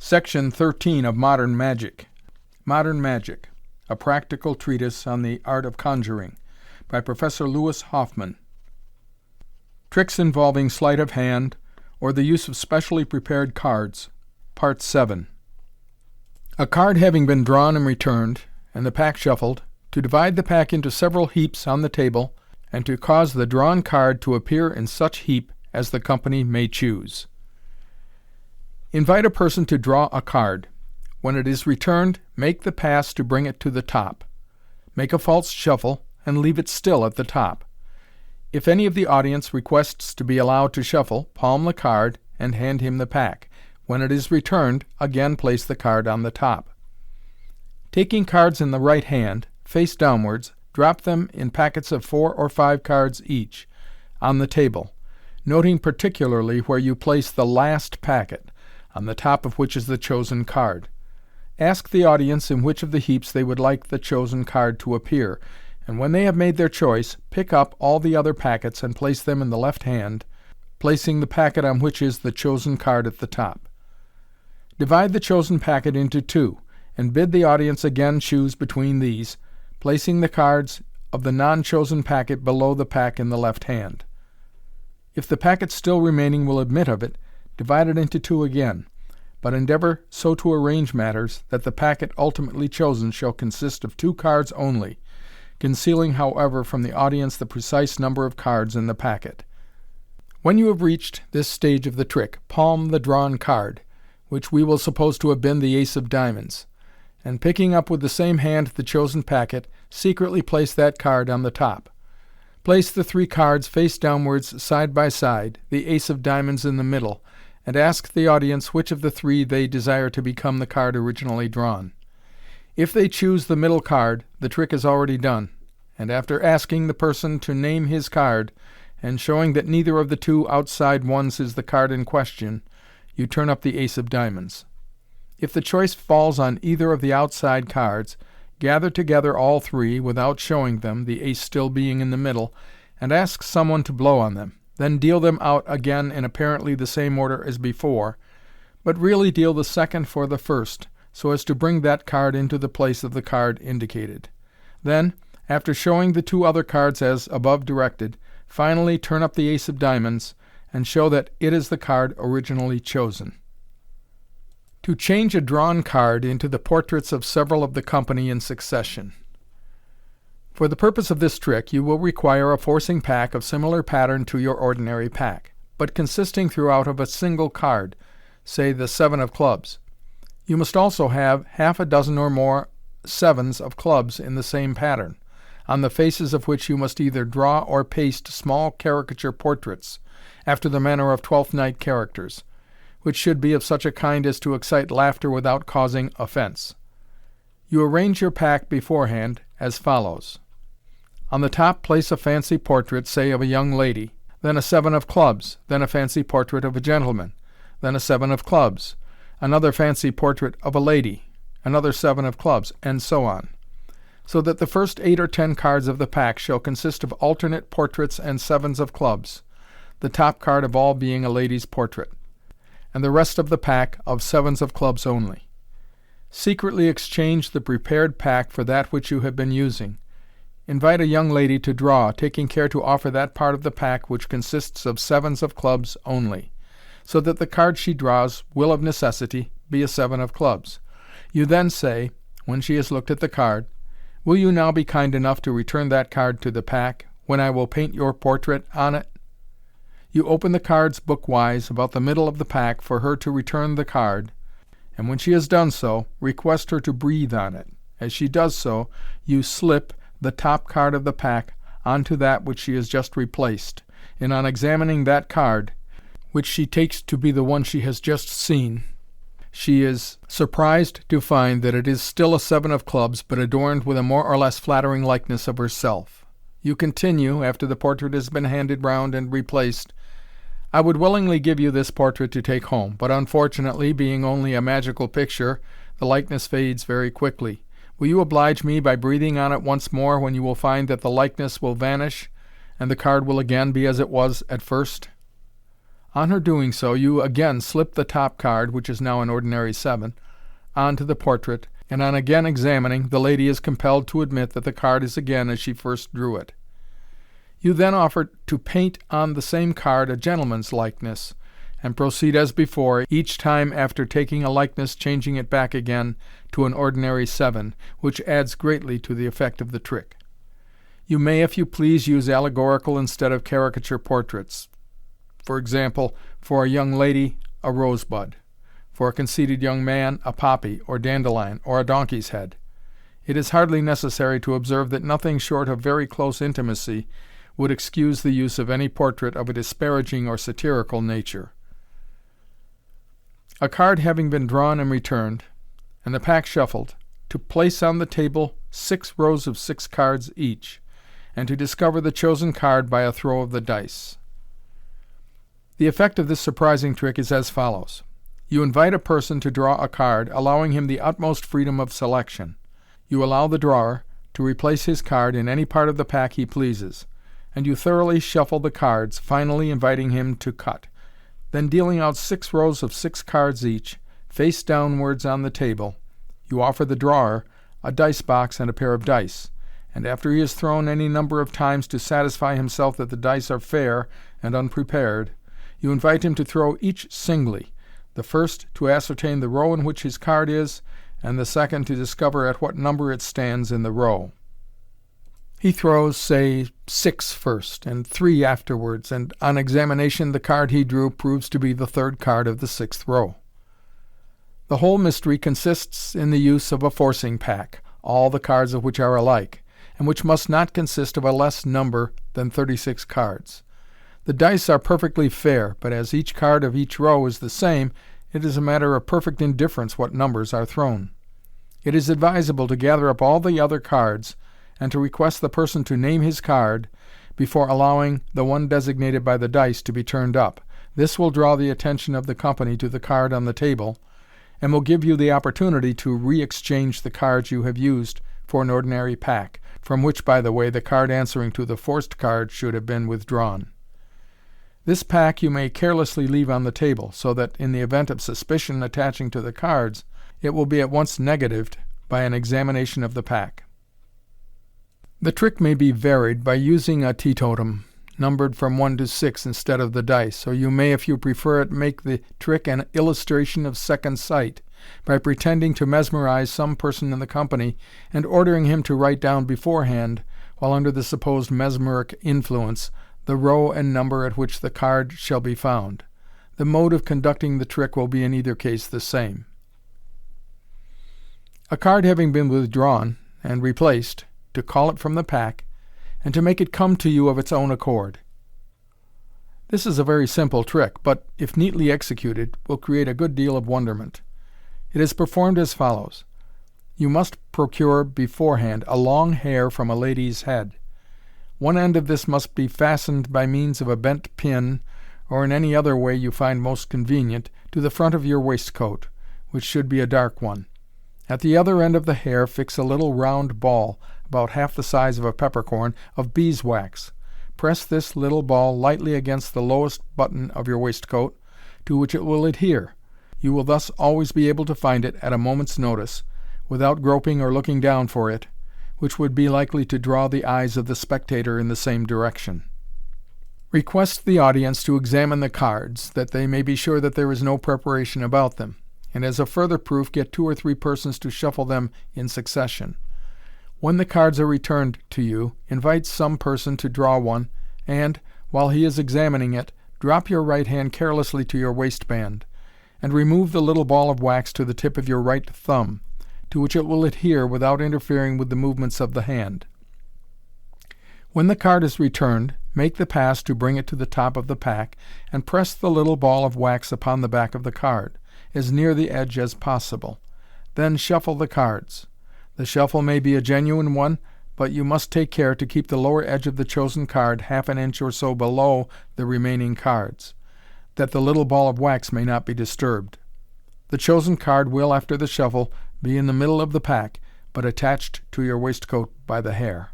Section 13 of Modern Magic. Modern Magic, a practical treatise on the art of conjuring, by Professor Louis Hoffman. Tricks involving sleight of hand, or the use of specially prepared cards, Part 7. A card having been drawn and returned, and the pack shuffled, to divide the pack into several heaps on the table, and to cause the drawn card to appear in such heap as the company may choose. Invite a person to draw a card. When it is returned, make the pass to bring it to the top. Make a false shuffle, and leave it still at the top. If any of the audience requests to be allowed to shuffle, palm the card and hand him the pack. When it is returned, again place the card on the top. Taking cards in the right hand, face downwards, drop them in packets of 4 or 5 cards each, on the table, noting particularly where you place the last packet, on the top of which is the chosen card. Ask the audience in which of the heaps they would like the chosen card to appear, and when they have made their choice, pick up all the other packets and place them in the left hand, placing the packet on which is the chosen card at the top. Divide the chosen packet into 2, and bid the audience again choose between these, placing the cards of the non-chosen packet below the pack in the left hand. If the packet still remaining will admit of it, divide it into 2 again, but endeavor so to arrange matters that the packet ultimately chosen shall consist of 2 cards only, concealing, however, from the audience the precise number of cards in the packet. When you have reached this stage of the trick, palm the drawn card, which we will suppose to have been the ace of diamonds, and picking up with the same hand the chosen packet, secretly place that card on the top. Place the 3 cards face downwards side by side, the ace of diamonds in the middle, and ask the audience which of the 3 they desire to become the card originally drawn. If they choose the middle card, the trick is already done, and after asking the person to name his card, and showing that neither of the 2 outside ones is the card in question, you turn up the ace of diamonds. If the choice falls on either of the outside cards, gather together all 3 without showing them, the ace still being in the middle, and ask someone to blow on them. Then deal them out again in apparently the same order as before, but really deal the second for the first, so as to bring that card into the place of the card indicated. Then, after showing the 2 other cards as above directed, finally turn up the ace of diamonds, and show that it is the card originally chosen. To change a drawn card into the portraits of several of the company in succession. For the purpose of this trick, you will require a forcing pack of similar pattern to your ordinary pack, but consisting throughout of a single card, say the 7 of clubs. You must also have half a dozen or more 7s of clubs in the same pattern, on the faces of which you must either draw or paste small caricature portraits, after the manner of Twelfth Night characters, which should be of such a kind as to excite laughter without causing offense. You arrange your pack beforehand as follows. On the top place a fancy portrait, say of a young lady, then a 7 of clubs, then a fancy portrait of a gentleman, then a 7 of clubs, another fancy portrait of a lady, another 7 of clubs, and so on, so that the first 8 or 10 cards of the pack shall consist of alternate portraits and 7s of clubs, the top card of all being a lady's portrait, and the rest of the pack of 7s of clubs only. Secretly exchange the prepared pack for that which you have been using. Invite a young lady to draw, taking care to offer that part of the pack which consists of 7s of clubs only, so that the card she draws will of necessity be a 7 of clubs. You then say, when she has looked at the card, "Will you now be kind enough to return that card to the pack, when I will paint your portrait on it?" You open the cards bookwise about the middle of the pack for her to return the card, and when she has done so, request her to breathe on it. As she does so, you slip the top card of the pack onto that which she has just replaced, and on examining that card, which she takes to be the one she has just seen, she is surprised to find that it is still a 7 of clubs, but adorned with a more or less flattering likeness of herself. You continue, after the portrait has been handed round and replaced, "I would willingly give you this portrait to take home, but unfortunately, being only a magical picture, the likeness fades very quickly. Will you oblige me by breathing on it once more, when you will find that the likeness will vanish, and the card will again be as it was at first?" On her doing so, you again slip the top card, which is now an ordinary 7, onto the portrait, and on again examining, the lady is compelled to admit that the card is again as she first drew it. You then offer to paint on the same card a gentleman's likeness, and proceed as before, each time after taking a likeness changing it back again to an ordinary 7, which adds greatly to the effect of the trick. You may, if you please, use allegorical instead of caricature portraits. For example, for a young lady, a rosebud; for a conceited young man, a poppy, or dandelion, or a donkey's head. It is hardly necessary to observe that nothing short of very close intimacy would excuse the use of any portrait of a disparaging or satirical nature. A card having been drawn and returned, and the pack shuffled, to place on the table 6 rows of 6 cards each, and to discover the chosen card by a throw of the dice. The effect of this surprising trick is as follows. You invite a person to draw a card, allowing him the utmost freedom of selection. You allow the drawer to replace his card in any part of the pack he pleases, and you thoroughly shuffle the cards, finally inviting him to cut. Then, dealing out 6 rows of 6 cards each, face downwards on the table, you offer the drawer a dice box and a pair of dice, and after he has thrown any number of times to satisfy himself that the dice are fair and unprepared, you invite him to throw each singly, the first to ascertain the row in which his card is, and the second to discover at what number it stands in the row. He throws, say, 6 first, and 3 afterwards, and on examination the card he drew proves to be the 3rd card of the 6th row. The whole mystery consists in the use of a forcing pack, all the cards of which are alike, and which must not consist of a less number than 36 cards. The dice are perfectly fair, but as each card of each row is the same, it is a matter of perfect indifference what numbers are thrown. It is advisable to gather up all the other cards, and to request the person to name his card before allowing the one designated by the dice to be turned up. This will draw the attention of the company to the card on the table, and will give you the opportunity to re-exchange the cards you have used for an ordinary pack, from which, by the way, the card answering to the forced card should have been withdrawn. This pack you may carelessly leave on the table, so that, in the event of suspicion attaching to the cards, it will be at once negatived by an examination of the pack. The trick may be varied by using a teetotum, numbered from 1 to 6 instead of the dice, or you may, if you prefer it, make the trick an illustration of second sight, by pretending to mesmerize some person in the company, and ordering him to write down beforehand, while under the supposed mesmeric influence, the row and number at which the card shall be found. The mode of conducting the trick will be in either case the same. A card having been withdrawn and replaced, to call it from the pack, and to make it come to you of its own accord. This is a very simple trick, but, if neatly executed, will create a good deal of wonderment. It is performed as follows. You must procure beforehand a long hair from a lady's head. One end of this must be fastened by means of a bent pin, or in any other way you find most convenient, to the front of your waistcoat, which should be a dark one. At the other end of the hair fix a little round ball, about half the size of a peppercorn, of beeswax. Press this little ball lightly against the lowest button of your waistcoat, to which it will adhere. You will thus always be able to find it at a moment's notice, without groping or looking down for it, which would be likely to draw the eyes of the spectator in the same direction. Request the audience to examine the cards, that they may be sure that there is no preparation about them, and as a further proof get 2 or 3 persons to shuffle them in succession. When the cards are returned to you, invite some person to draw one, and, while he is examining it, drop your right hand carelessly to your waistband, and remove the little ball of wax to the tip of your right thumb, to which it will adhere without interfering with the movements of the hand. When the card is returned, make the pass to bring it to the top of the pack, and press the little ball of wax upon the back of the card, as near the edge as possible. Then shuffle the cards. The shuffle may be a genuine one, but you must take care to keep the lower edge of the chosen card half an inch or so below the remaining cards, that the little ball of wax may not be disturbed. The chosen card will, after the shuffle, be in the middle of the pack, but attached to your waistcoat by the hair.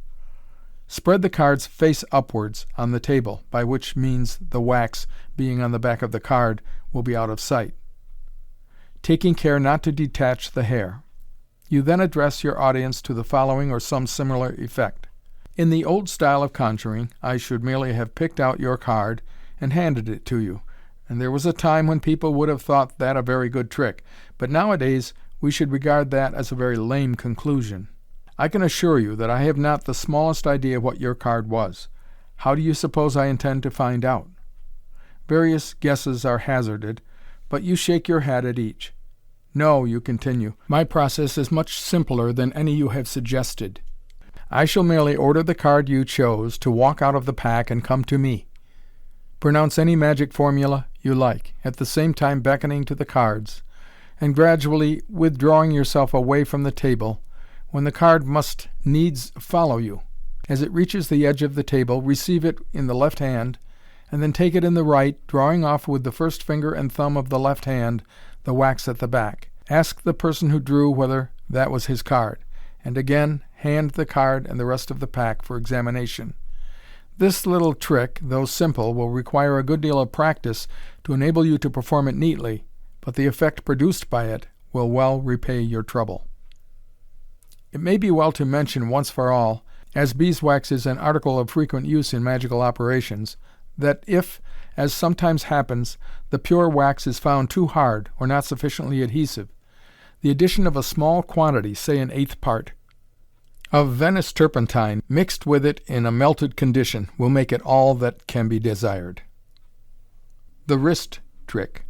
Spread the cards face upwards on the table, by which means the wax, being on the back of the card, will be out of sight, taking care not to detach the hair. You then address your audience to the following or some similar effect. In the old style of conjuring, I should merely have picked out your card and handed it to you, and there was a time when people would have thought that a very good trick, but nowadays we should regard that as a very lame conclusion. I can assure you that I have not the smallest idea what your card was. How do you suppose I intend to find out? Various guesses are hazarded, but you shake your head at each. No, you continue, my process is much simpler than any you have suggested. I shall merely order the card you chose to walk out of the pack and come to me. Pronounce any magic formula you like, at the same time beckoning to the cards, and gradually withdrawing yourself away from the table, when the card must needs follow you. As it reaches the edge of the table, receive it in the left hand, and then take it in the right, drawing off with the first finger and thumb of the left hand the wax at the back. Ask the person who drew whether that was his card, and again hand the card and the rest of the pack for examination. This little trick, though simple, will require a good deal of practice to enable you to perform it neatly, but the effect produced by it will well repay your trouble. It may be well to mention once for all, as beeswax is an article of frequent use in magical operations, that if, as sometimes happens, the pure wax is found too hard or not sufficiently adhesive, the addition of a small quantity, say an eighth part, of Venice turpentine mixed with it in a melted condition will make it all that can be desired. The wrist trick.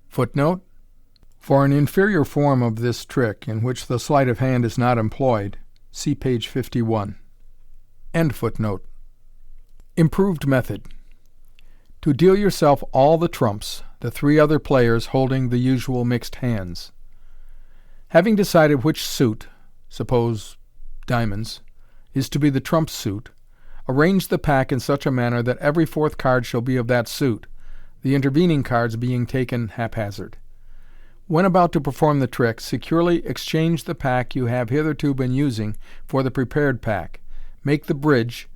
Footnote: for an inferior form of this trick, in which the sleight of hand is not employed, see page 51. End footnote. Improved method. To deal yourself all the trumps, the three other players holding the usual mixed hands. Having decided which suit, suppose diamonds, is to be the trump suit, arrange the pack in such a manner that every fourth card shall be of that suit, the intervening cards being taken haphazard. When about to perform the trick, securely exchange the pack you have hitherto been using for the prepared pack. Make the bridge,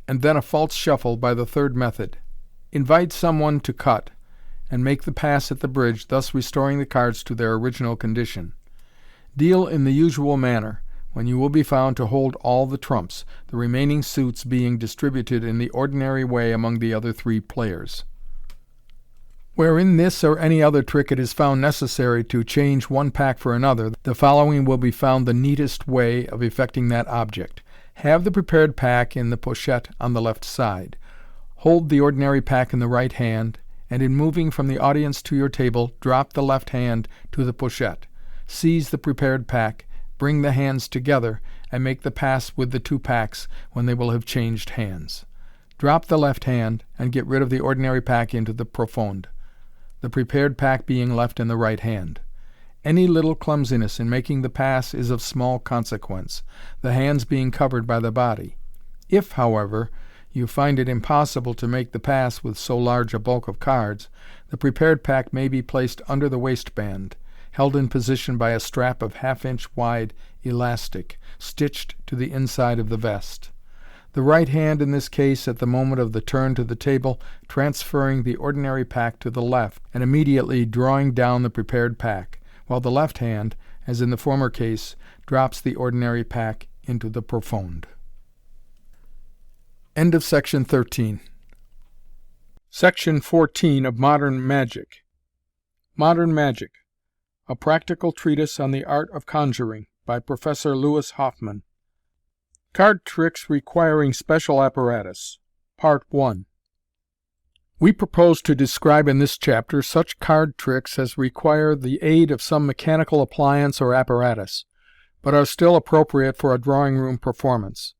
and then a false shuffle by the third method. Invite someone to cut, and make the pass at the bridge, thus restoring the cards to their original condition. Deal in the usual manner, when you will be found to hold all the trumps, the remaining suits being distributed in the ordinary way among the other three players. Where in this or any other trick it is found necessary to change one pack for another, the following will be found the neatest way of effecting that object. Have the prepared pack in the pochette on the left side. Hold the ordinary pack in the right hand, and in moving from the audience to your table, drop the left hand to the pochette. Seize the prepared pack, bring the hands together, and make the pass with the two packs when they will have changed hands. Drop the left hand, and get rid of the ordinary pack into the profonde, the prepared pack being left in the right hand. Any little clumsiness in making the pass is of small consequence, the hands being covered by the body. If, however, you find it impossible to make the pass with so large a bulk of cards, the prepared pack may be placed under the waistband, held in position by a strap of half-inch wide elastic, stitched to the inside of the vest. The right hand in this case, at the moment of the turn to the table, transferring the ordinary pack to the left, and immediately drawing down the prepared pack, while the left hand, as in the former case, drops the ordinary pack into the profonde. End of section 13. Section 14 of Modern Magic. Modern Magic, a practical treatise on the art of conjuring, by Professor Lewis Hoffman. Card Tricks Requiring Special Apparatus. Part 1. We propose to describe in this chapter such card tricks as require the aid of some mechanical appliance or apparatus, but are still appropriate for a drawing-room performance.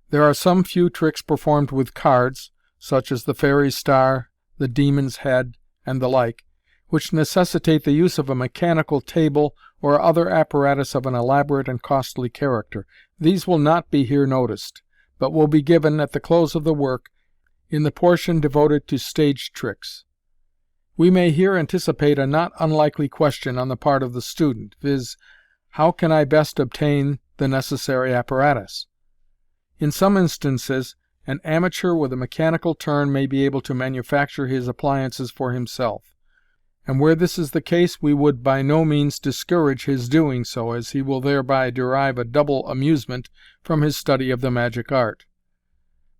There are some few tricks performed with cards, such as the fairy star, the demon's head, and the like, which necessitate the use of a mechanical table or other apparatus of an elaborate and costly character. These will not be here noticed, but will be given at the close of the work in the portion devoted to stage tricks. We may here anticipate a not unlikely question on the part of the student, viz., how can I best obtain the necessary apparatus? In some instances, an amateur with a mechanical turn may be able to manufacture his appliances for himself, and where this is the case we would by no means discourage his doing so, as he will thereby derive a double amusement from his study of the magic art.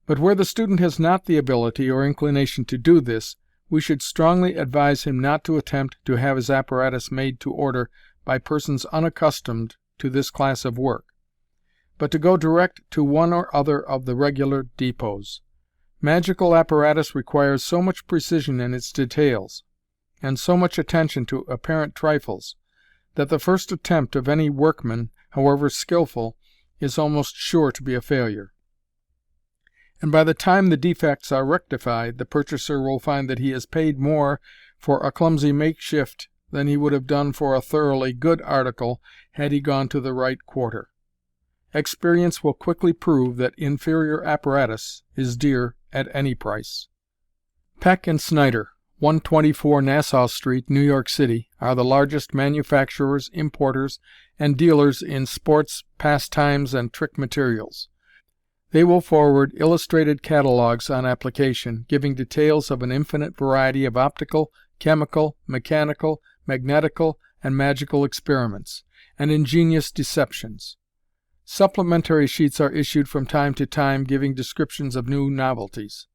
But where the student has not the ability or inclination to do this, we should strongly advise him not to attempt to have his apparatus made to order by persons unaccustomed to this class of work, but to go direct to one or other of the regular depots. Magical apparatus requires so much precision in its details, and so much attention to apparent trifles, that the first attempt of any workman, however skillful, is almost sure to be a failure. And by the time the defects are rectified, the purchaser will find that he has paid more for a clumsy makeshift than he would have done for a thoroughly good article had he gone to the right quarter. Experience will quickly prove that inferior apparatus is dear at any price. Peck & Snyder, 124 Nassau Street, New York City, are the largest manufacturers, importers, and dealers in sports, pastimes, and trick materials. They will forward illustrated catalogs on application, giving details of an infinite variety of optical, chemical, mechanical, magnetical, and magical experiments, and ingenious deceptions. Supplementary sheets are issued from time to time giving descriptions of new novelties.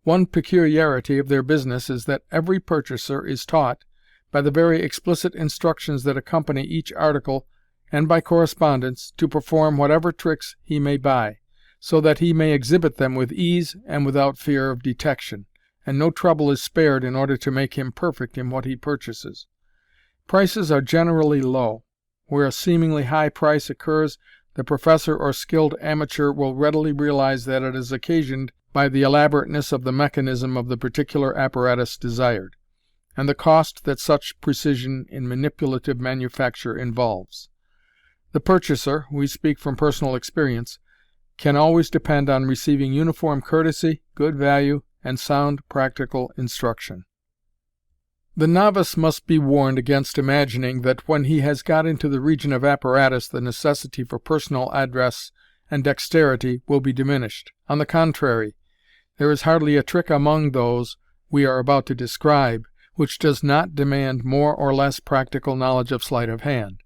One peculiarity of their business is that every purchaser is taught, by the very explicit instructions that accompany each article, and by correspondence, to perform whatever tricks he may buy, so that he may exhibit them with ease and without fear of detection, and no trouble is spared in order to make him perfect in what he purchases. Prices are generally low. Where a seemingly high price occurs, the professor or skilled amateur will readily realize that it is occasioned by the elaborateness of the mechanism of the particular apparatus desired, and the cost that such precision in manipulative manufacture involves. The purchaser, we speak from personal experience, can always depend on receiving uniform courtesy, good value, and sound practical instruction. The novice must be warned against imagining that when he has got into the region of apparatus the necessity for personal address and dexterity will be diminished. On the contrary, there is hardly a trick among those we are about to describe which does not demand more or less practical knowledge of sleight of hand.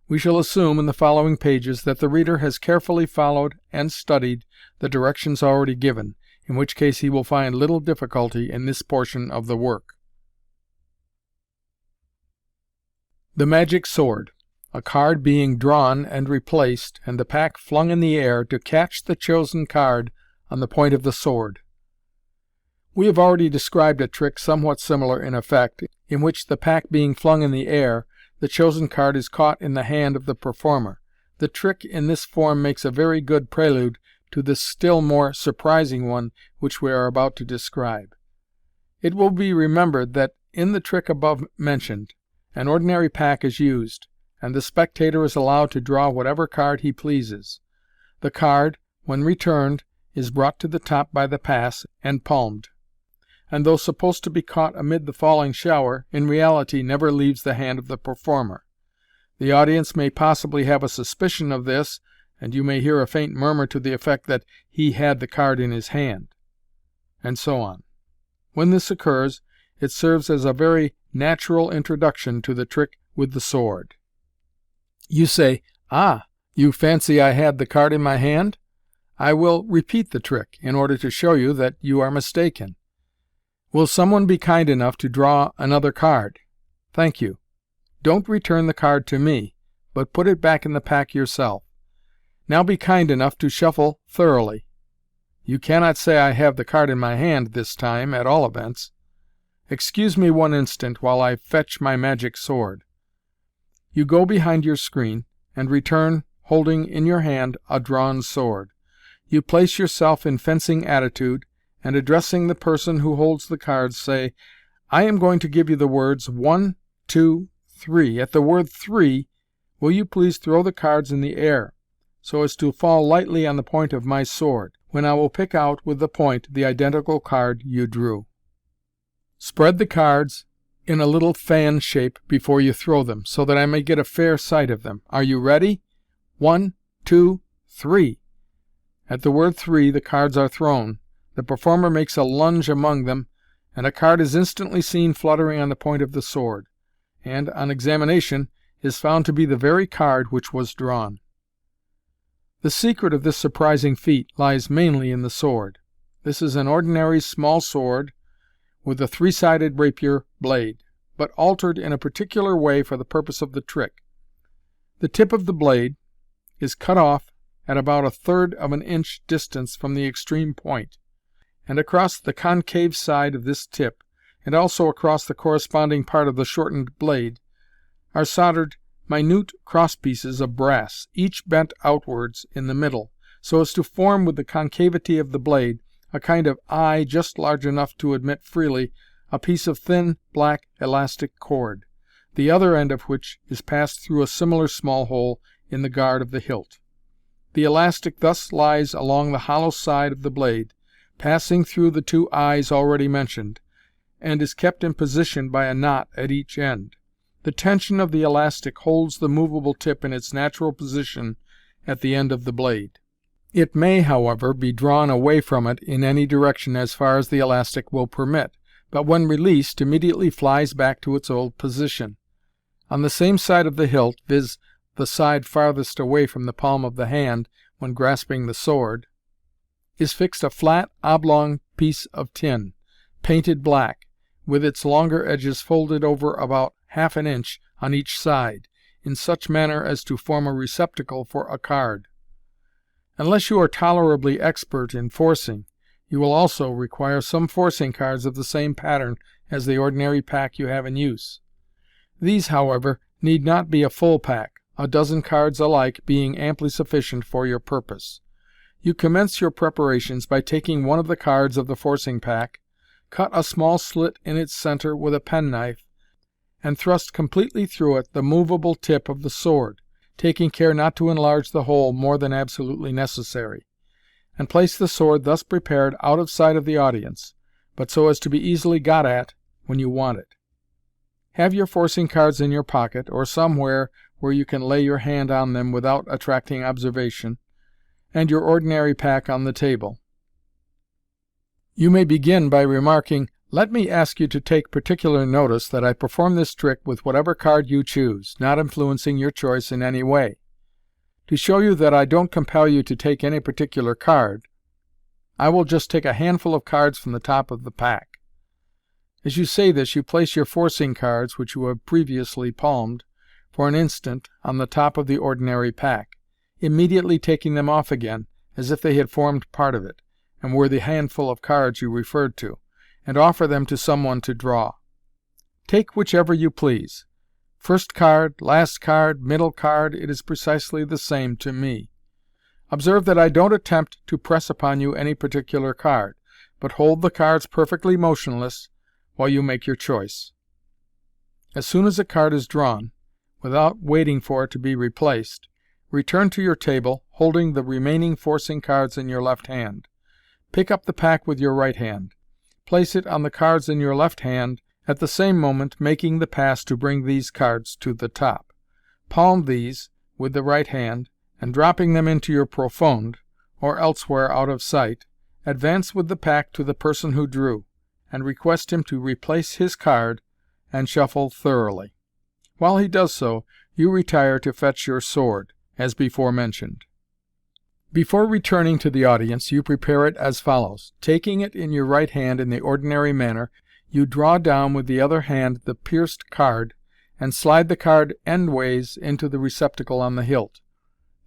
We shall assume in the following pages that the reader has carefully followed and studied the directions already given, in which case he will find little difficulty in this portion of the work. The Magic Sword. A card being drawn and replaced, and the pack flung in the air to catch the chosen card on the point of the sword. We have already described a trick somewhat similar in effect, in which the pack being flung in the air, the chosen card is caught in the hand of the performer. The trick in this form makes a very good prelude to the still more surprising one which we are about to describe. It will be remembered that in the trick above mentioned, an ordinary pack is used, and the spectator is allowed to draw whatever card he pleases. The card, when returned, is brought to the top by the pass and palmed, and though supposed to be caught amid the falling shower, in reality never leaves the hand of the performer. The audience may possibly have a suspicion of this, and you may hear a faint murmur to the effect that he had the card in his hand, and so on. When this occurs, it serves as a very natural introduction to the trick with the sword. You say, "Ah, you fancy I had the card in my hand?" I will repeat the trick, in order to show you that you are mistaken. Will someone be kind enough to draw another card? Thank you. Don't return the card to me, but put it back in the pack yourself. Now be kind enough to shuffle thoroughly. You cannot say I have the card in my hand this time, at all events. Excuse me one instant while I fetch my magic sword. You go behind your screen, and return holding in your hand a drawn sword. You place yourself in fencing attitude, and addressing the person who holds the cards, say, "I am going to give you the words 1, 2, 3. At the word 3, will you please throw the cards in the air, so as to fall lightly on the point of my sword, when I will pick out with the point the identical card you drew. Spread the cards in a little fan shape before you throw them, so that I may get a fair sight of them. Are you ready? 1, 2, 3. At the word 3, the cards are thrown. The performer makes a lunge among them, and a card is instantly seen fluttering on the point of the sword, and, on examination, is found to be the very card which was drawn. The secret of this surprising feat lies mainly in the sword. This is an ordinary small sword with a 3-sided rapier blade, but altered in a particular way for the purpose of the trick. The tip of the blade is cut off at about 1/3 of an inch distance from the extreme point, and across the concave side of this tip, and also across the corresponding part of the shortened blade, are soldered minute crosspieces of brass, each bent outwards in the middle, so as to form with the concavity of the blade a kind of eye just large enough to admit freely a piece of thin black elastic cord, the other end of which is passed through a similar small hole in the guard of the hilt. The elastic thus lies along the hollow side of the blade, passing through the 2 eyes already mentioned, and is kept in position by a knot at each end. The tension of the elastic holds the movable tip in its natural position at the end of the blade. It may, however, be drawn away from it in any direction as far as the elastic will permit, but when released immediately flies back to its old position. On the same side of the hilt, viz., the side farthest away from the palm of the hand when grasping the sword, is fixed a flat, oblong piece of tin, painted black, with its longer edges folded over about 1/2 an inch on each side, in such manner as to form a receptacle for a card. Unless you are tolerably expert in forcing, you will also require some forcing cards of the same pattern as the ordinary pack you have in use. These, however, need not be a full pack, a dozen cards alike being amply sufficient for your purpose. You commence your preparations by taking one of the cards of the forcing pack, cut a small slit in its center with a penknife, and thrust completely through it the movable tip of the sword, taking care not to enlarge the hole more than absolutely necessary, and place the sword thus prepared out of sight of the audience, but so as to be easily got at when you want it. Have your forcing cards in your pocket, or somewhere where you can lay your hand on them without attracting observation, and your ordinary pack on the table. You may begin by remarking, "Let me ask you to take particular notice that I perform this trick with whatever card you choose, not influencing your choice in any way. To show you that I don't compel you to take any particular card, I will just take a handful of cards from the top of the pack." As you say this, you place your forcing cards, which you have previously palmed, for an instant on the top of the ordinary pack, immediately taking them off again, as if they had formed part of it, and were the handful of cards you referred to, and offer them to some one to draw. Take whichever you please. First card, last card, middle card, it is precisely the same to me. Observe that I don't attempt to press upon you any particular card, but hold the cards perfectly motionless while you make your choice. As soon as a card is drawn, without waiting for it to be replaced, return to your table, holding the remaining forcing cards in your left hand. Pick up the pack with your right hand. Place it on the cards in your left hand, at the same moment making the pass to bring these cards to the top. Palm these with the right hand, and dropping them into your profonde, or elsewhere out of sight, advance with the pack to the person who drew, and request him to replace his card and shuffle thoroughly. While he does so, you retire to fetch your sword, as before mentioned. Before returning to the audience, you prepare it as follows. Taking it in your right hand in the ordinary manner, you draw down with the other hand the pierced card, and slide the card endways into the receptacle on the hilt.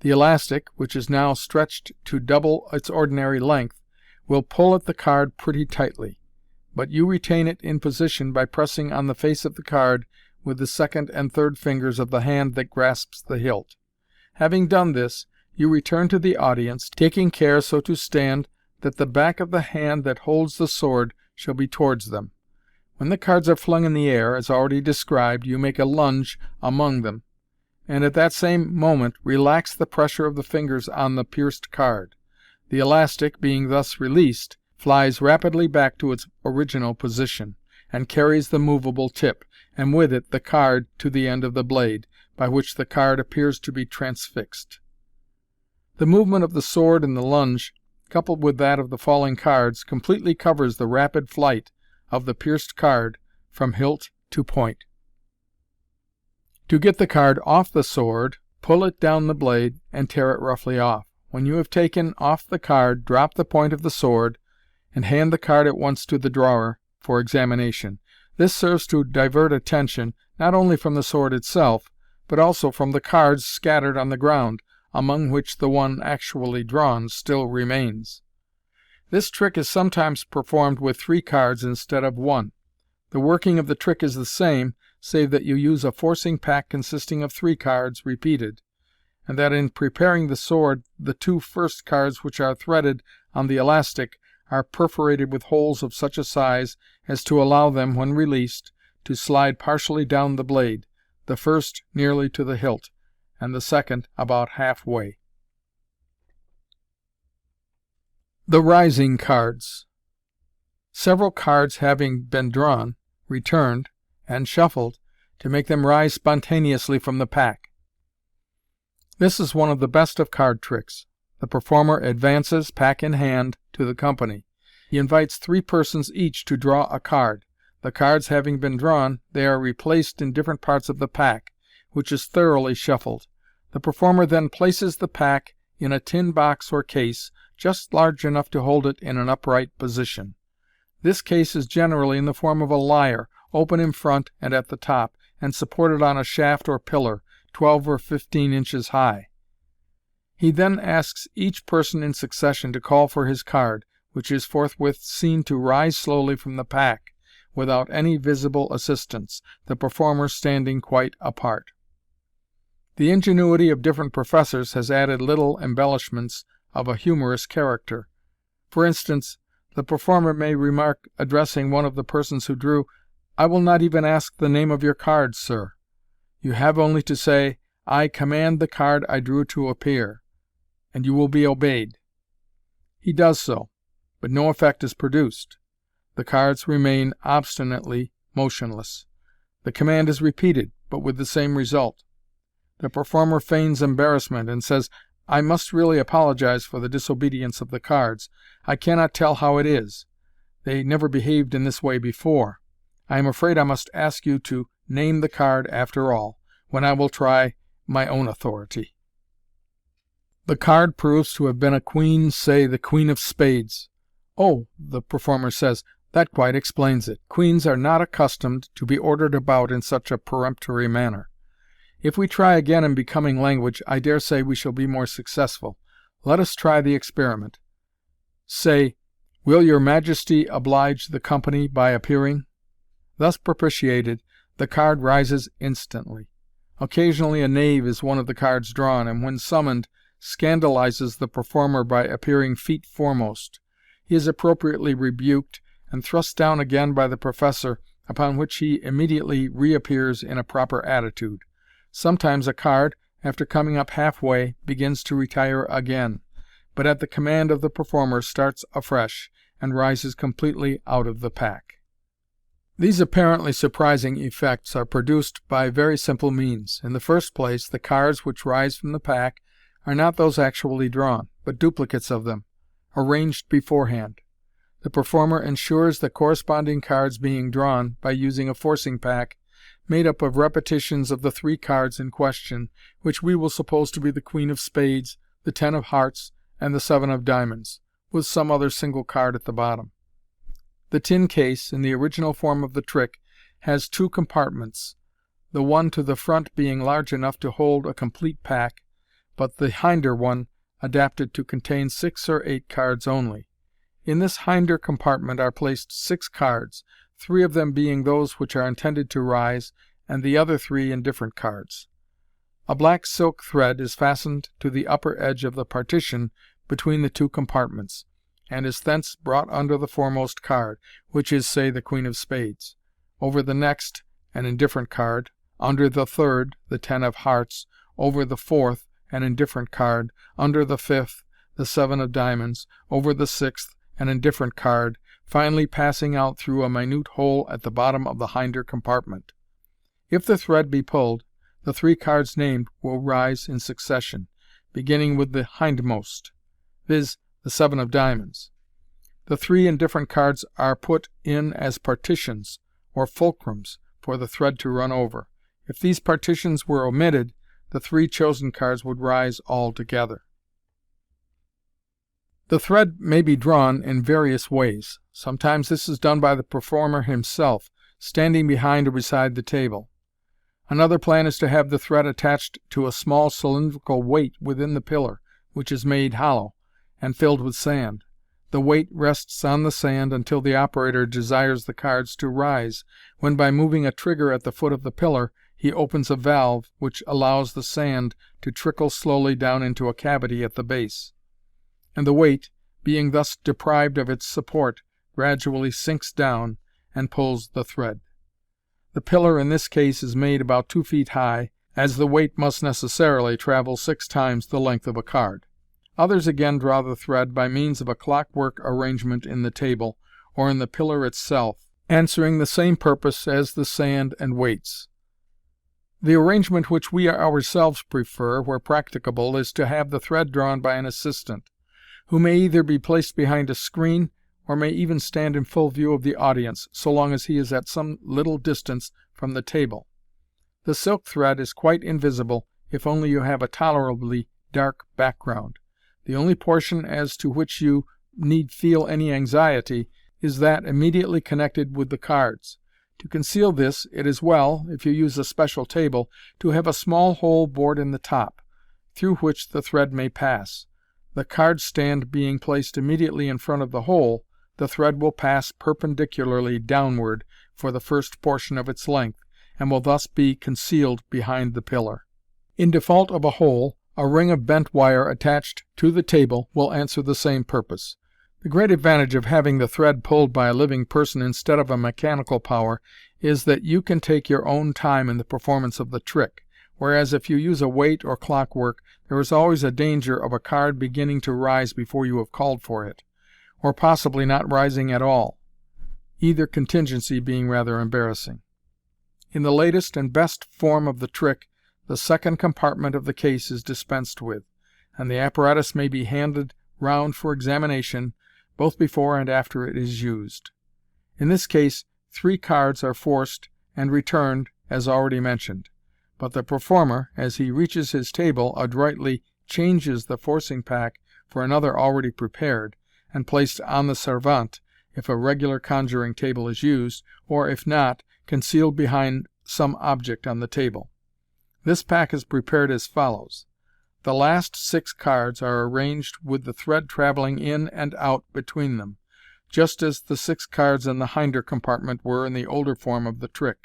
The elastic, which is now stretched to double its ordinary length, will pull at the card pretty tightly, but you retain it in position by pressing on the face of the card with the second and third fingers of the hand that grasps the hilt. Having done this, you return to the audience, taking care so to stand that the back of the hand that holds the sword shall be towards them. When the cards are flung in the air, as already described, you make a lunge among them, and at that same moment relax the pressure of the fingers on the pierced card. The elastic, being thus released, flies rapidly back to its original position, and carries the movable tip, and with it the card to the end of the blade, by which the card appears to be transfixed. The movement of the sword in the lunge, coupled with that of the falling cards, completely covers the rapid flight of the pierced card from hilt to point. To get the card off the sword, pull it down the blade and tear it roughly off. When you have taken off the card, drop the point of the sword and hand the card at once to the drawer for examination. This serves to divert attention not only from the sword itself, but also from the cards scattered on the ground, among which the one actually drawn still remains. This trick is sometimes performed with 3 cards instead of 1. The working of the trick is the same, save that you use a forcing pack consisting of 3 cards repeated, and that in preparing the sword the 2 first cards which are threaded on the elastic are perforated with holes of such a size as to allow them, when released, to slide partially down the blade, the first nearly to the hilt, and the second about halfway. The rising cards. Several cards having been drawn, returned, and shuffled to make them rise spontaneously from the pack. This is one of the best of card tricks. The performer advances, pack in hand, to the company. He invites 3 persons each to draw a card. The cards having been drawn, they are replaced in different parts of the pack, which is thoroughly shuffled. The performer then places the pack in a tin box or case, just large enough to hold it in an upright position. This case is generally in the form of a lyre, open in front and at the top, and supported on a shaft or pillar, 12 or 15 inches high. He then asks each person in succession to call for his card, which is forthwith seen to rise slowly from the pack, without any visible assistance, the performer standing quite apart. The ingenuity of different professors has added little embellishments of a humorous character. For instance, the performer may remark, addressing one of the persons who drew, "I will not even ask the name of your card, sir. You have only to say, 'I command the card I drew to appear,' and you will be obeyed." He does so, but no effect is produced. The cards remain obstinately motionless. The command is repeated, but with the same result. The performer feigns embarrassment and says, "I must really apologize for the disobedience of the cards. I cannot tell how it is. They never behaved in this way before. I am afraid I must ask you to name the card after all, when I will try my own authority." The card proves to have been a queen, say the queen of spades. "Oh," the performer says, "that quite explains it. Queens are not accustomed to be ordered about in such a peremptory manner. If we try again in becoming language, I dare say we shall be more successful. Let us try the experiment. Say, 'Will your Majesty oblige the company by appearing?'" Thus propitiated, the card rises instantly. Occasionally a knave is one of the cards drawn, and when summoned, scandalizes the performer by appearing feet foremost. He is appropriately rebuked, and thrust down again by the professor, upon which he immediately reappears in a proper attitude. Sometimes a card, after coming up halfway, begins to retire again, but at the command of the performer starts afresh, and rises completely out of the pack. These apparently surprising effects are produced by very simple means. In the first place, the cards which rise from the pack are not those actually drawn, but duplicates of them, arranged beforehand. The performer ensures the corresponding cards being drawn by using a forcing pack made up of repetitions of the 3 cards in question, which we will suppose to be the queen of spades, the 10 of hearts, and the 7 of diamonds, with some other single card at the bottom. The tin case, in the original form of the trick, has 2 compartments, the one to the front being large enough to hold a complete pack, but the hinder one adapted to contain 6 or 8 cards only. In this hinder compartment are placed 6 cards, 3 of them being those which are intended to rise, and the other 3 indifferent cards. A black silk thread is fastened to the upper edge of the partition between the 2 compartments, and is thence brought under the foremost card, which is, say, the queen of spades, over the next, an indifferent card, under the third, the 10 of hearts, over the fourth, an indifferent card, under the fifth, the 7 of diamonds, over the sixth, an indifferent card, finally passing out through a minute hole at the bottom of the hinder compartment. If the thread be pulled, the 3 cards named will rise in succession, beginning with the hindmost, viz., the 7 of diamonds. The 3 indifferent cards are put in as partitions, or fulcrums, for the thread to run over. If these partitions were omitted, the 3 chosen cards would rise all together. The thread may be drawn in various ways. Sometimes this is done by the performer himself, standing behind or beside the table. Another plan is to have the thread attached to a small cylindrical weight within the pillar, which is made hollow, and filled with sand. The weight rests on the sand until the operator desires the cards to rise, when by moving a trigger at the foot of the pillar, he opens a valve which allows the sand to trickle slowly down into a cavity at the base, and the weight, being thus deprived of its support, gradually sinks down and pulls the thread. The pillar in this case is made about 2 feet high, as the weight must necessarily travel 6 times the length of a card. Others again draw the thread by means of a clockwork arrangement in the table, or in the pillar itself, answering the same purpose as the sand and weights. The arrangement which we ourselves prefer, where practicable, is to have the thread drawn by an assistant, who may either be placed behind a screen, or may even stand in full view of the audience, so long as he is at some little distance from the table. The silk thread is quite invisible if only you have a tolerably dark background. The only portion as to which you need feel any anxiety is that immediately connected with the cards. To conceal this, it is well, if you use a special table, to have a small hole bored in the top, through which the thread may pass. The card stand being placed immediately in front of the hole, the thread will pass perpendicularly downward for the first portion of its length, and will thus be concealed behind the pillar. In default of a hole, a ring of bent wire attached to the table will answer the same purpose. The great advantage of having the thread pulled by a living person instead of a mechanical power is that you can take your own time in the performance of the trick, whereas if you use a weight or clockwork, there is always a danger of a card beginning to rise before you have called for it, or possibly not rising at all, either contingency being rather embarrassing. In the latest and best form of the trick, the second compartment of the case is dispensed with, and the apparatus may be handed round for examination both before and after it is used. In this case, 3 cards are forced and returned as already mentioned, but the performer, as he reaches his table, adroitly changes the forcing pack for another already prepared, and placed on the servante, if a regular conjuring table is used, or, if not, concealed behind some object on the table. This pack is prepared as follows. The last 6 cards are arranged with the thread traveling in and out between them, just as the 6 cards in the hinder compartment were in the older form of the trick,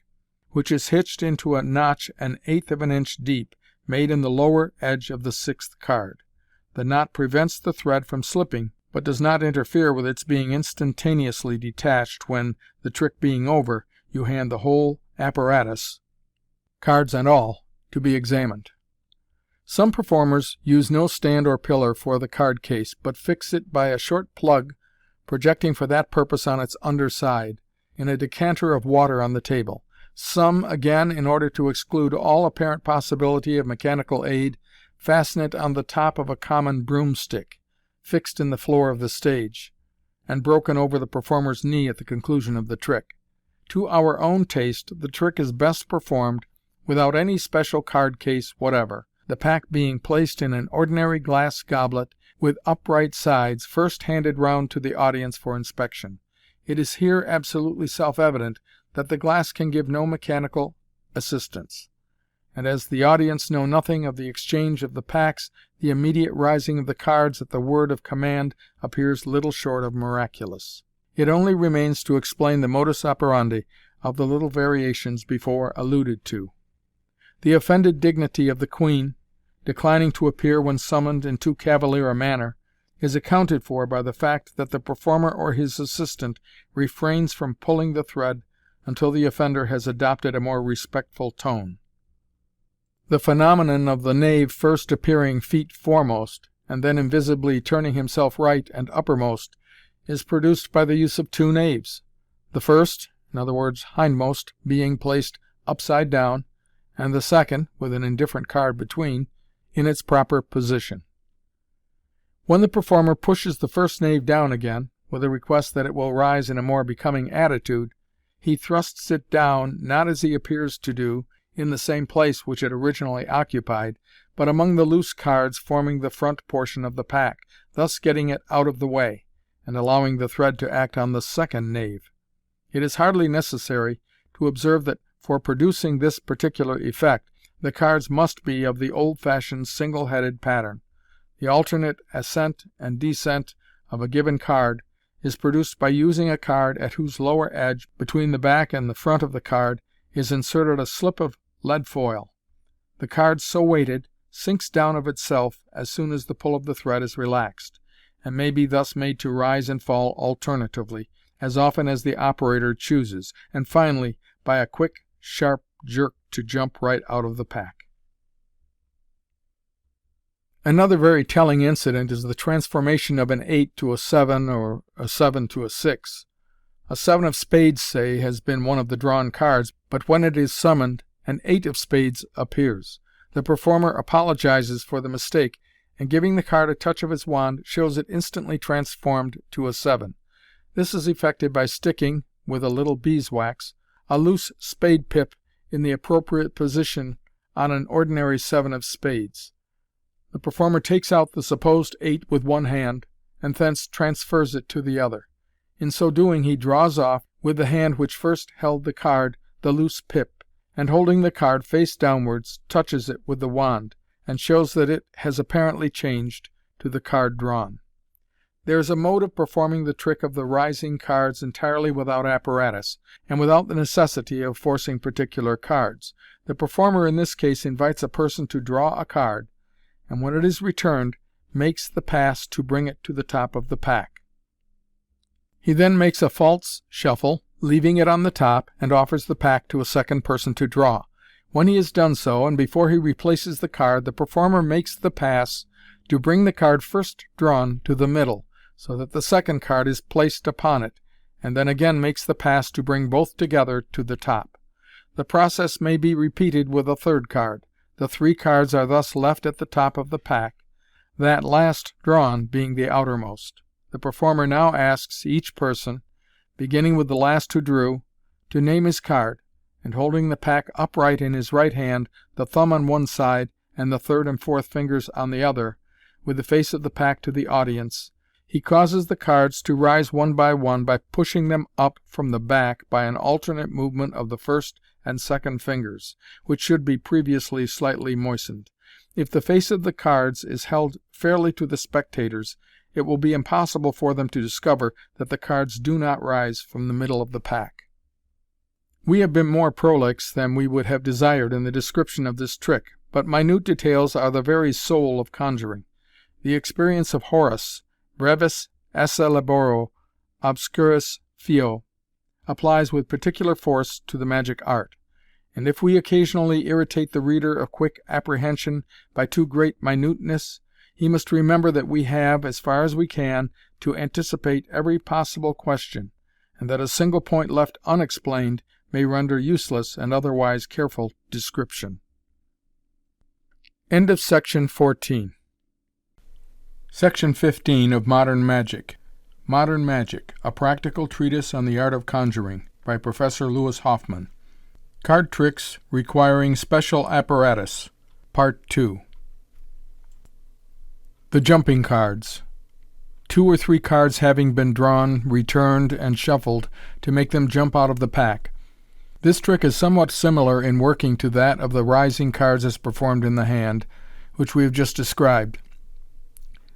which is hitched into a notch 1/8 of an inch deep, made in the lower edge of the 6th card. The knot prevents the thread from slipping, but does not interfere with its being instantaneously detached when, the trick being over, you hand the whole apparatus, cards and all, to be examined. Some performers use no stand or pillar for the card case, but fix it by a short plug projecting for that purpose on its under side, in a decanter of water on the table. Some, again, in order to exclude all apparent possibility of mechanical aid, fasten it on the top of a common broomstick, fixed in the floor of the stage, and broken over the performer's knee at the conclusion of the trick. To our own taste, the trick is best performed without any special card case whatever, the pack being placed in an ordinary glass goblet with upright sides, first handed round to the audience for inspection. It is here absolutely self-evident that the glass can give no mechanical assistance, and as the audience know nothing of the exchange of the packs, the immediate rising of the cards at the word of command appears little short of miraculous. It only remains to explain the modus operandi of the little variations before alluded to. The offended dignity of the Queen, declining to appear when summoned in too cavalier a manner, is accounted for by the fact that the performer or his assistant refrains from pulling the thread until the offender has adopted a more respectful tone. The phenomenon of the knave first appearing feet foremost, and then invisibly turning himself right and uppermost, is produced by the use of 2 knaves, the first, in other words hindmost, being placed upside down, and the second, with an indifferent card between, in its proper position. When the performer pushes the first knave down again, with a request that it will rise in a more becoming attitude, he thrusts it down, not as he appears to do, in the same place which it originally occupied, but among the loose cards forming the front portion of the pack, thus getting it out of the way, and allowing the thread to act on the second knave. It is hardly necessary to observe that for producing this particular effect, the cards must be of the old-fashioned single-headed pattern. The alternate ascent and descent of a given card is produced by using a card at whose lower edge, between the back and the front of the card, is inserted a slip of lead foil. The card so weighted sinks down of itself as soon as the pull of the thread is relaxed, and may be thus made to rise and fall alternately, as often as the operator chooses, and finally, by a quick, sharp jerk to jump right out of the pack. Another very telling incident is the transformation of an 8 to a 7 or a 7 to a 6. A 7 of spades, say, has been one of the drawn cards, but when it is summoned, an 8 of spades appears. The performer apologizes for the mistake, and giving the card a touch of his wand, shows it instantly transformed to a 7. This is effected by sticking, with a little beeswax, a loose spade pip in the appropriate position on an ordinary 7 of spades. The performer takes out the supposed 8 with one hand, and thence transfers it to the other. In so doing he draws off, with the hand which first held the card, the loose pip, and holding the card face downwards, touches it with the wand, and shows that it has apparently changed to the card drawn. There is a mode of performing the trick of the rising cards entirely without apparatus, and without the necessity of forcing particular cards. The performer in this case invites a person to draw a card, and when it is returned, makes the pass to bring it to the top of the pack. He then makes a false shuffle, leaving it on the top, and offers the pack to a second person to draw. When he has done so, and before he replaces the card, the performer makes the pass to bring the card first drawn to the middle, so that the second card is placed upon it, and then again makes the pass to bring both together to the top. The process may be repeated with a third card. The 3 cards are thus left at the top of the pack, that last drawn being the outermost. The performer now asks each person, beginning with the last who drew, to name his card, and holding the pack upright in his right hand, the thumb on one side and the third and fourth fingers on the other, with the face of the pack to the audience, he causes the cards to rise one by pushing them up from the back by an alternate movement of the first and second fingers, which should be previously slightly moistened. If the face of the cards is held fairly to the spectators, it will be impossible for them to discover that the cards do not rise from the middle of the pack. We have been more prolix than we would have desired in the description of this trick, but minute details are the very soul of conjuring. The experience of Horace, brevis esse laboro obscuris fio, applies with particular force to the magic art, and if we occasionally irritate the reader of quick apprehension by too great minuteness, he must remember that we have, as far as we can, to anticipate every possible question, and that a single point left unexplained may render useless and otherwise careful description. End of Section 14. Section 15 of Modern Magic. Modern Magic, a Practical Treatise on the Art of Conjuring, by Professor Lewis Hoffman. Card Tricks Requiring Special Apparatus, Part 2. The Jumping Cards. 2 or 3 cards having been drawn, returned, and shuffled to make them jump out of the pack. This trick is somewhat similar in working to that of the rising cards as performed in the hand, which we have just described.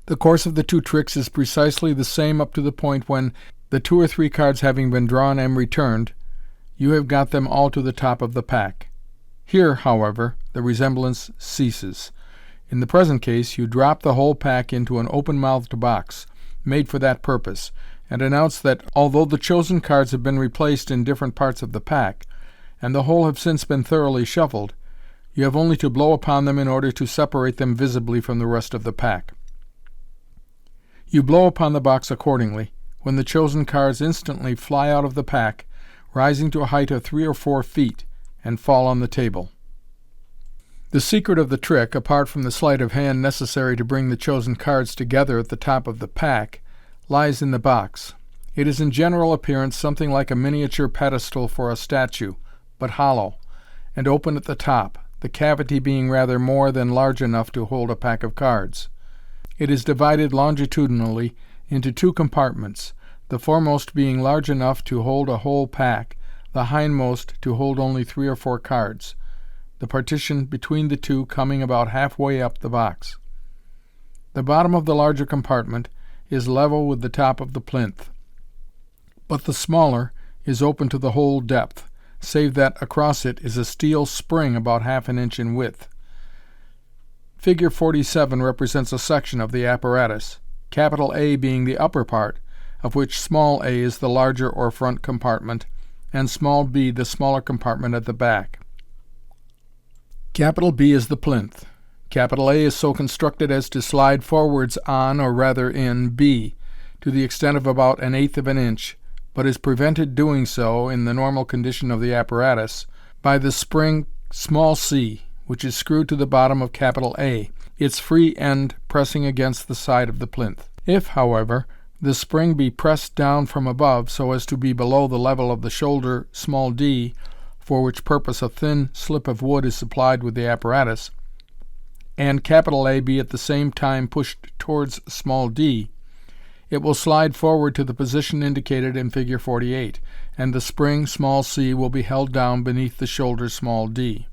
The course of the 2 tricks is precisely the same up to the point when, the 2 or 3 cards having been drawn and returned, you have got them all to the top of the pack. Here, however, the resemblance ceases. In the present case, you drop the whole pack into an open-mouthed box, made for that purpose, and announce that, although the chosen cards have been replaced in different parts of the pack, and the whole have since been thoroughly shuffled, you have only to blow upon them in order to separate them visibly from the rest of the pack. You blow upon the box accordingly, when the chosen cards instantly fly out of the pack, rising to a height of 3 or 4 feet, and fall on the table. The secret of the trick, apart from the sleight of hand necessary to bring the chosen cards together at the top of the pack, lies in the box. It is in general appearance something like a miniature pedestal for a statue, but hollow, and open at the top, the cavity being rather more than large enough to hold a pack of cards. It is divided longitudinally into two compartments, the foremost being large enough to hold a whole pack, the hindmost to hold only 3 or 4 cards, the partition between the two coming about halfway up the box. The bottom of the larger compartment is level with the top of the plinth, but the smaller is open to the whole depth, save that across it is a steel spring about half an inch in width. Figure 47 represents a section of the apparatus, capital A being the upper part, of which small a is the larger or front compartment, and small b the smaller compartment at the back. Capital B is the plinth. Capital A is so constructed as to slide forwards on, or rather in, B, to the extent of about 1/8 of an inch, but is prevented doing so, in the normal condition of the apparatus, by the spring c, which is screwed to the bottom of capital A, its free end pressing against the side of the plinth. If, however, the spring be pressed down from above so as to be below the level of the shoulder d, for which purpose a thin slip of wood is supplied with the apparatus, and capital A be at the same time pushed towards d, it will slide forward to the position indicated in Figure 48, and the spring c will be held down beneath the shoulder d.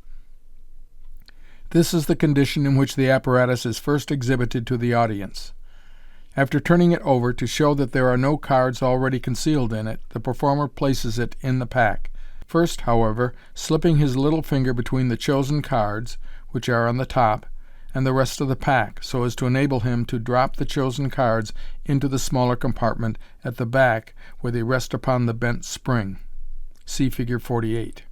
This is the condition in which the apparatus is first exhibited to the audience. After turning it over to show that there are no cards already concealed in it, the performer places it in the pack, first, however, slipping his little finger between the chosen cards, which are on the top, and the rest of the pack, so as to enable him to drop the chosen cards into the smaller compartment at the back where they rest upon the bent spring. See Figure 48.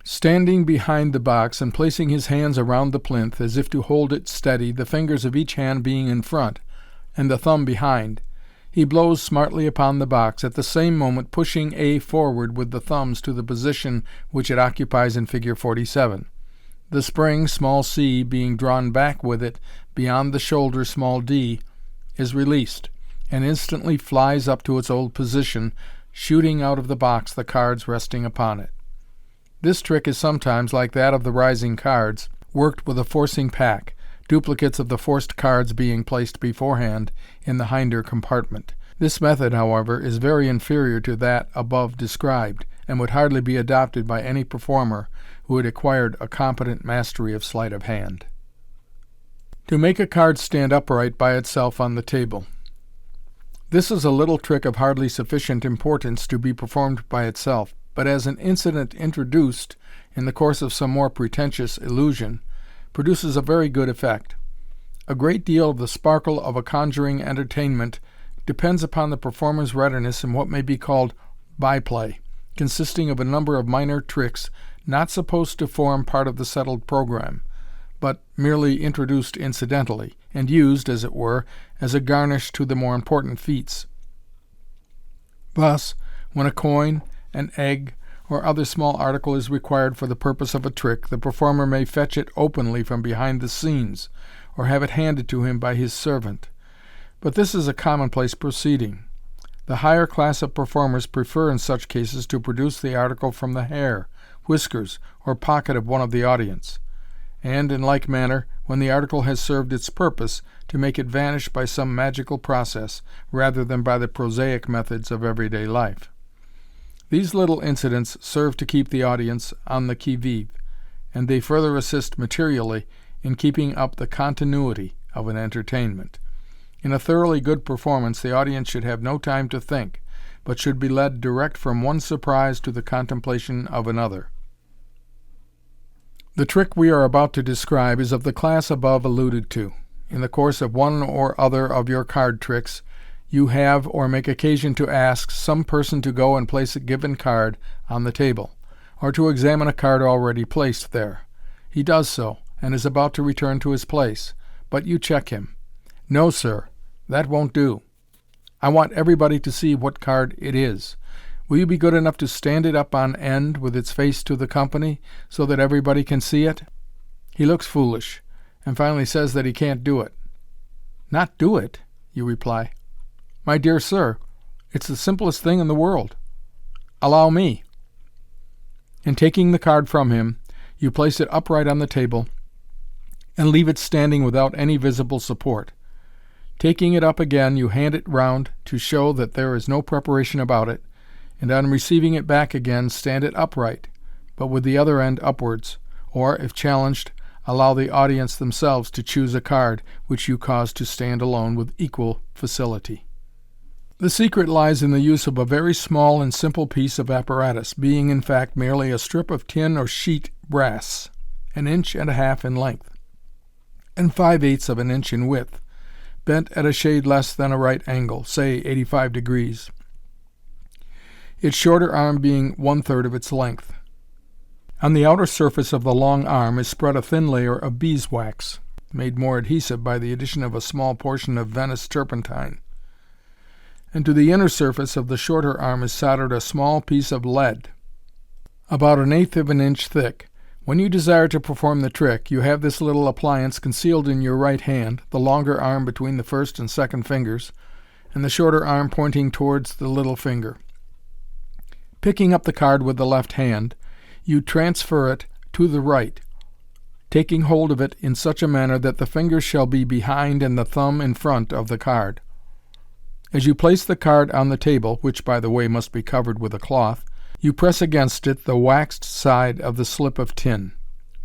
Standing behind the box and placing his hands around the plinth as if to hold it steady, the fingers of each hand being in front and the thumb behind, he blows smartly upon the box, at the same moment pushing A forward with the thumbs to the position which it occupies in Figure 47. The spring c being drawn back with it beyond the shoulder d is released, and instantly flies up to its old position, shooting out of the box the cards resting upon it. This trick is sometimes, like that of the rising cards, worked with a forcing pack, duplicates of the forced cards being placed beforehand in the hinder compartment. This method, however, is very inferior to that above described, and would hardly be adopted by any performer who had acquired a competent mastery of sleight of hand. To make a card stand upright by itself on the table. This is a little trick of hardly sufficient importance to be performed by itself, but as an incident introduced in the course of some more pretentious illusion, produces a very good effect. A great deal of the sparkle of a conjuring entertainment depends upon the performer's readiness in what may be called byplay, consisting of a number of minor tricks not supposed to form part of the settled program, but merely introduced incidentally, and used, as it were, as a garnish to the more important feats. Thus, when a coin, an egg, or other small article is required for the purpose of a trick, the performer may fetch it openly from behind the scenes, or have it handed to him by his servant. But this is a commonplace proceeding. The higher class of performers prefer in such cases to produce the article from the hair, whiskers, or pocket of one of the audience, and, in like manner, when the article has served its purpose, to make it vanish by some magical process, rather than by the prosaic methods of everyday life. These little incidents serve to keep the audience on the qui-vive, and they further assist materially in keeping up the continuity of an entertainment. In a thoroughly good performance the audience should have no time to think, but should be led direct from one surprise to the contemplation of another. The trick we are about to describe is of the class above alluded to. In the course of one or other of your card tricks, you have or make occasion to ask some person to go and place a given card on the table, or to examine a card already placed there. He does so, and is about to return to his place, but you check him. "No, sir, that won't do. I want everybody to see what card it is. Will you be good enough to stand it up on end with its face to the company, so that everybody can see it?" He looks foolish, and finally says that he can't do it. "Not do it?" you reply. "My dear sir, it's the simplest thing in the world. Allow me." And taking the card from him, you place it upright on the table and leave it standing without any visible support. Taking it up again, you hand it round to show that there is no preparation about it, and on receiving it back again, stand it upright, but with the other end upwards, or, if challenged, allow the audience themselves to choose a card which you cause to stand alone with equal facility. The secret lies in the use of a very small and simple piece of apparatus, being in fact merely a strip of tin or sheet brass, 1.5 inches in length, and 5/8 of an inch in width, bent at a shade less than a right angle, say 85 degrees, its shorter arm being 1/3 of its length. On the outer surface of the long arm is spread a thin layer of beeswax, made more adhesive by the addition of a small portion of Venice turpentine, and to the inner surface of the shorter arm is soldered a small piece of lead, about 1/8 of an inch thick. When you desire to perform the trick, you have this little appliance concealed in your right hand, the longer arm between the first and second fingers, and the shorter arm pointing towards the little finger. Picking up the card with the left hand, you transfer it to the right, taking hold of it in such a manner that the fingers shall be behind and the thumb in front of the card. As you place the card on the table, which, by the way, must be covered with a cloth, you press against it the waxed side of the slip of tin,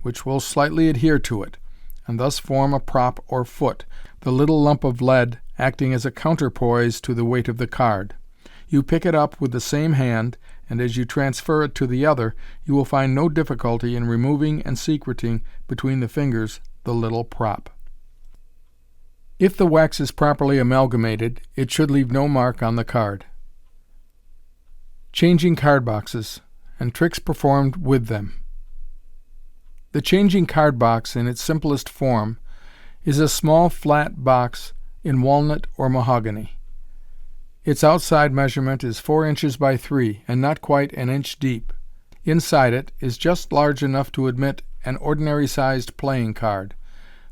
which will slightly adhere to it, and thus form a prop or foot, the little lump of lead acting as a counterpoise to the weight of the card. You pick it up with the same hand, and as you transfer it to the other, you will find no difficulty in removing and secreting between the fingers the little prop. If the wax is properly amalgamated, it should leave no mark on the card. Changing card boxes, and tricks performed with them. The changing card box, in its simplest form, is a small flat box in walnut or mahogany. Its outside measurement is 4 inches by 3, and not quite an inch deep. Inside it is just large enough to admit an ordinary-sized playing card.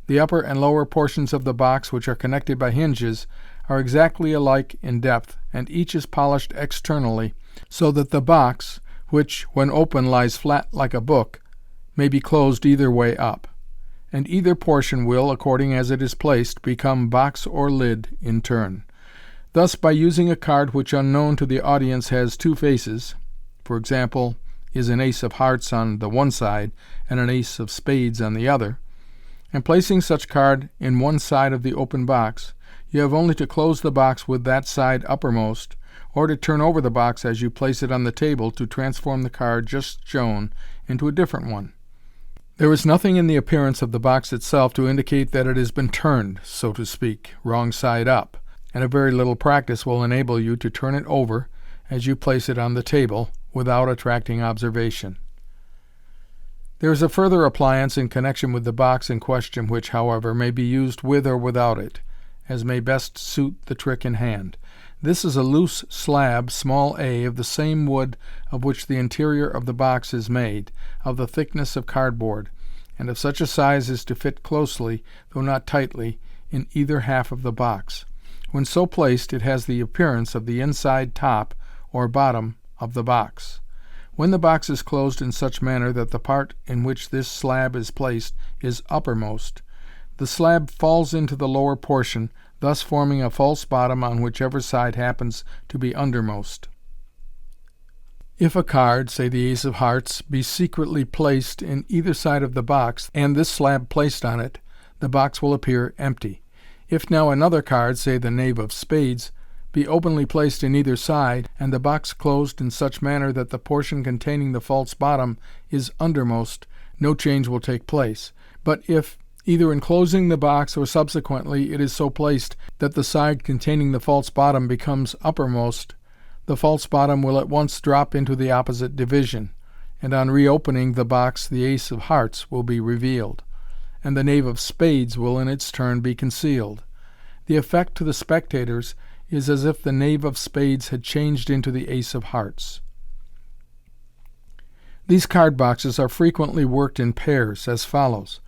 The upper and lower portions of the box, which are connected by hinges, are exactly alike in depth, and each is polished externally, so that the box, which, when open, lies flat like a book, may be closed either way up, and either portion will, according as it is placed, become box or lid in turn. Thus, by using a card which, unknown to the audience, has 2 faces, for example, is an ace of hearts on the one side and an ace of spades on the other, and placing such card in one side of the open box, you have only to close the box with that side uppermost, or to turn over the box as you place it on the table to transform the card just shown into a different one. There is nothing in the appearance of the box itself to indicate that it has been turned, so to speak, wrong side up, and a very little practice will enable you to turn it over as you place it on the table without attracting observation. There is a further appliance in connection with the box in question which, however, may be used with or without it, as may best suit the trick in hand. This is a loose slab, small a, of the same wood of which the interior of the box is made, of the thickness of cardboard, and of such a size as to fit closely, though not tightly, in either half of the box. When so placed, it has the appearance of the inside top or bottom of the box. When the box is closed in such manner that the part in which this slab is placed is uppermost, the slab falls into the lower portion, thus forming a false bottom on whichever side happens to be undermost. If a card, say the ace of hearts, be secretly placed in either side of the box, and this slab placed on it, the box will appear empty. If now another card, say the knave of spades, be openly placed in either side, and the box closed in such manner that the portion containing the false bottom is undermost, no change will take place. But if, either in closing the box or subsequently, it is so placed that the side containing the false bottom becomes uppermost, the false bottom will at once drop into the opposite division, and on reopening the box the ace of hearts will be revealed, and the knave of spades will in its turn be concealed. The effect to the spectators is as if the knave of spades had changed into the ace of hearts. These card boxes are frequently worked in pairs, as follows: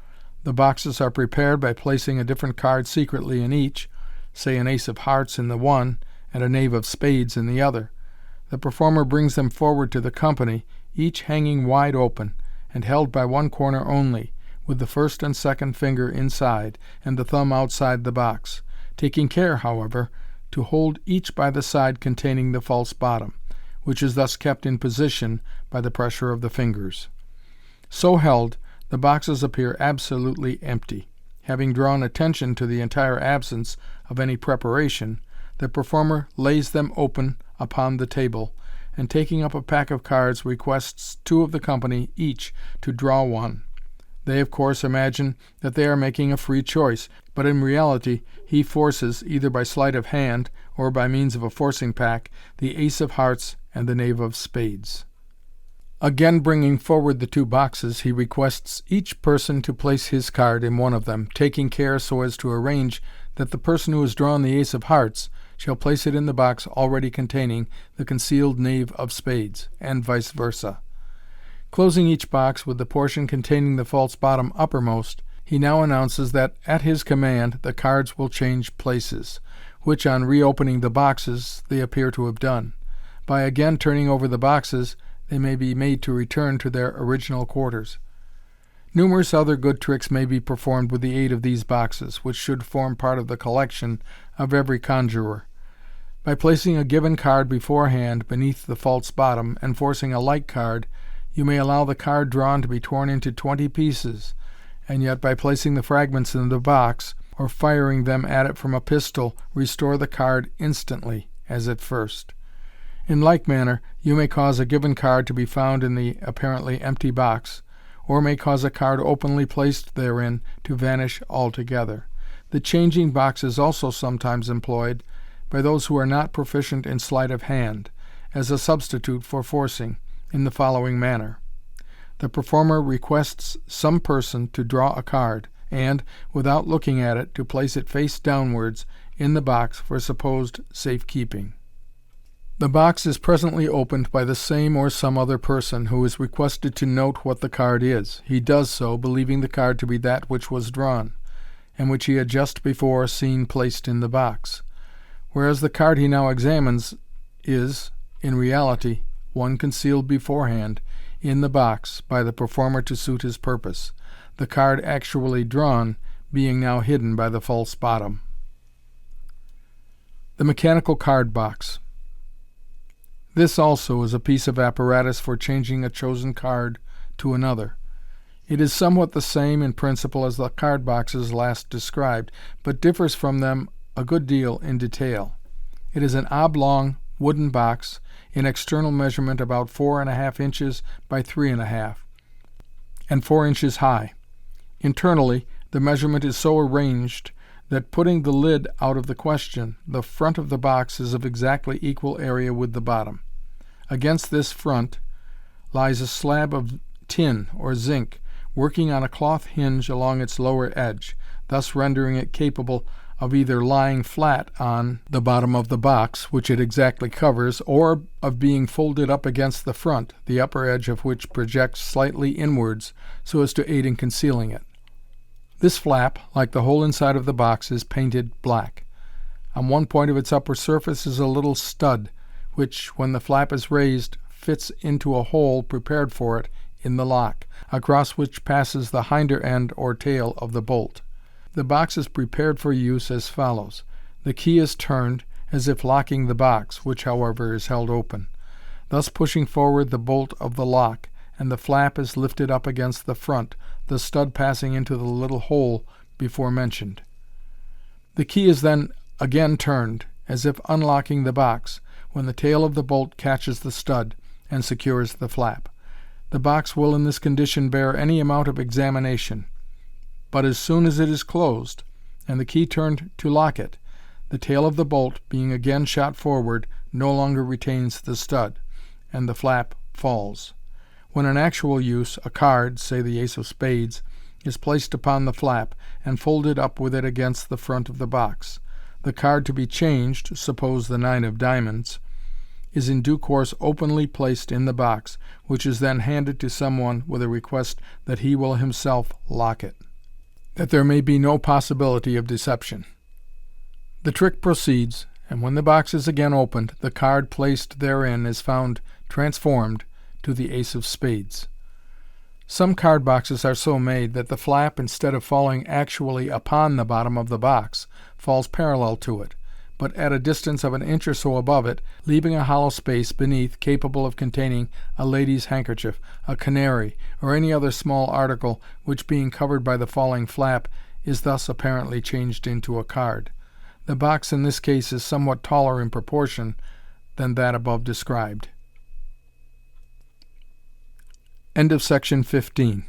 The boxes are prepared by placing a different card secretly in each, say an ace of hearts in the one and a knave of spades in the other. The performer brings them forward to the company, each hanging wide open, and held by one corner only, with the first and second finger inside and the thumb outside the box, taking care, however, to hold each by the side containing the false bottom, which is thus kept in position by the pressure of the fingers. So held, the boxes appear absolutely empty. Having drawn attention to the entire absence of any preparation, the performer lays them open upon the table, and taking up a pack of cards, requests two of the company each to draw one. They, of course, imagine that they are making a free choice, but in reality he forces, either by sleight of hand or by means of a forcing pack, the ace of hearts and the knave of spades. Again bringing forward the two boxes, he requests each person to place his card in one of them, taking care so as to arrange that the person who has drawn the ace of hearts shall place it in the box already containing the concealed knave of spades, and vice versa. Closing each box with the portion containing the false bottom uppermost, he now announces that at his command the cards will change places, which on reopening the boxes they appear to have done. By again turning over the boxes, they may be made to return to their original quarters. Numerous other good tricks may be performed with the aid of these boxes, which should form part of the collection of every conjurer. By placing a given card beforehand beneath the false bottom and forcing a like card, you may allow the card drawn to be torn into 20 pieces, and yet by placing the fragments in the box, or firing them at it from a pistol, restore the card instantly, as at first. In like manner, you may cause a given card to be found in the apparently empty box, or may cause a card openly placed therein to vanish altogether. The changing box is also sometimes employed by those who are not proficient in sleight of hand, as a substitute for forcing, in the following manner. The performer requests some person to draw a card, and, without looking at it, to place it face downwards in the box for supposed safekeeping. The box is presently opened by the same or some other person, who is requested to note what the card is. He does so, believing the card to be that which was drawn, and which he had just before seen placed in the box, whereas the card he now examines is, in reality, one concealed beforehand in the box by the performer to suit his purpose, the card actually drawn being now hidden by the false bottom. The mechanical card box. This also is a piece of apparatus for changing a chosen card to another. It is somewhat the same in principle as the card boxes last described, but differs from them a good deal in detail. It is an oblong wooden box, in external measurement about 4½ inches by 3½ and 4 inches high. Internally, the measurement is so arranged that, putting the lid out of the question, the front of the box is of exactly equal area with the bottom. Against this front lies a slab of tin or zinc, working on a cloth hinge along its lower edge, thus rendering it capable of either lying flat on the bottom of the box, which it exactly covers, or of being folded up against the front, the upper edge of which projects slightly inwards so as to aid in concealing it. This flap, like the whole inside of the box, is painted black. On one point of its upper surface is a little stud, which, when the flap is raised, fits into a hole prepared for it in the lock, across which passes the hinder end or tail of the bolt. The box is prepared for use as follows. The key is turned, as if locking the box, which, however, is held open, thus pushing forward the bolt of the lock, and the flap is lifted up against the front, the stud passing into the little hole before mentioned. The key is then again turned, as if unlocking the box, when the tail of the bolt catches the stud and secures the flap. The box will in this condition bear any amount of examination, but as soon as it is closed, and the key turned to lock it, the tail of the bolt, being again shot forward, no longer retains the stud, and the flap falls. When in actual use, a card, say the ace of spades, is placed upon the flap and folded up with it against the front of the box. The card to be changed, suppose the 9 of diamonds, is in due course openly placed in the box, which is then handed to someone with a request that he will himself lock it. that there may be no possibility of deception. The trick proceeds, and when the box is again opened, the card placed therein is found transformed to the ace of spades. Some card boxes are so made that the flap, instead of falling actually upon the bottom of the box, falls parallel to it, but at a distance of an inch or so above it, leaving a hollow space beneath capable of containing a lady's handkerchief, a canary, or any other small article which, being covered by the falling flap, is thus apparently changed into a card. The box in this case is somewhat taller in proportion than that above described. End of section 15.